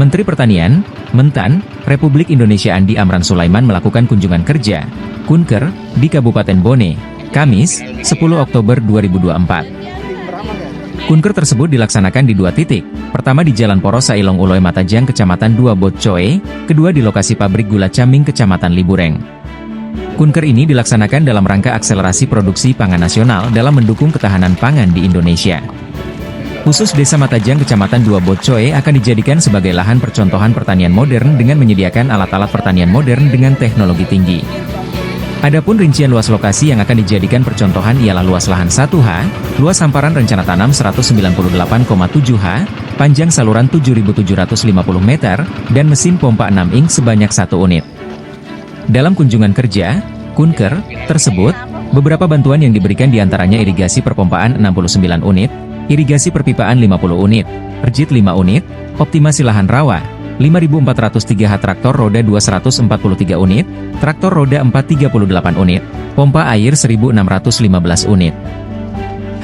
Menteri Pertanian, Mentan, Republik Indonesia Andi Amran Sulaiman melakukan kunjungan kerja, Kunker, di Kabupaten Bone, Kamis, 10 Oktober 2024. Kunker tersebut dilaksanakan di 2 titik, pertama di Jalan Porosa Ilong Uloy Matajang Kecamatan 2 Botcoe, kedua di lokasi pabrik gula Caming Kecamatan Libureng. Kunker ini dilaksanakan dalam rangka akselerasi produksi pangan nasional dalam mendukung ketahanan pangan di Indonesia. Khusus Desa Matajang Kecamatan 2 Botcoe akan dijadikan sebagai lahan percontohan pertanian modern dengan menyediakan alat-alat pertanian modern dengan teknologi tinggi. Adapun rincian luas lokasi yang akan dijadikan percontohan ialah luas lahan 1 ha, luas hamparan rencana tanam 198,7 ha, panjang saluran 7.750 meter, dan mesin pompa 6 ink sebanyak 1 unit. Dalam kunjungan kerja, Kunker, tersebut, beberapa bantuan yang diberikan diantaranya irigasi perpompaan 69 unit, irigasi perpipaan 50 unit, perjit 5 unit, optimasi lahan rawa, 5.403 ha traktor roda 243 unit, traktor roda 438 unit, pompa air 1.615 unit,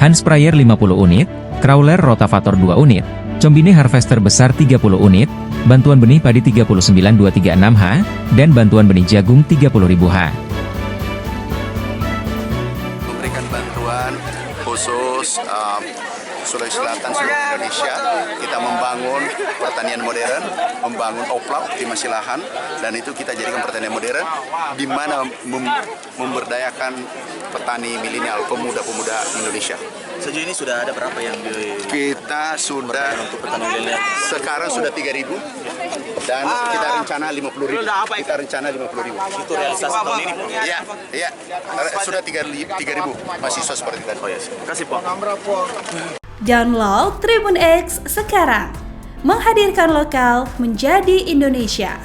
hand sprayer 50 unit, crawler rotavator 2 unit, combine harvester besar 30 unit, bantuan benih padi 39.236 ha, dan bantuan benih jagung 30.000 ha. Memberikan bantuan khusus Sulawesi Selatan, seluruh Indonesia. Kita membangun pertanian modern, membangun optimasi lahan, dan itu kita jadikan pertanian modern, di mana memberdayakan petani milenial, pemuda-pemuda Indonesia. Sejauh ini sudah ada berapa yang kita sudah untuk petani milenial? Sekarang sudah 3.000 dan kita rencana 50.000. Kita rencana 50.000. Itu realisasi tahun ini, Pak? Iya. Sudah 3.000 mahasiswa seperti tadi. Oh ya, terima kasih, Pak. Download Tribun X sekarang, menghadirkan lokal menjadi Indonesia.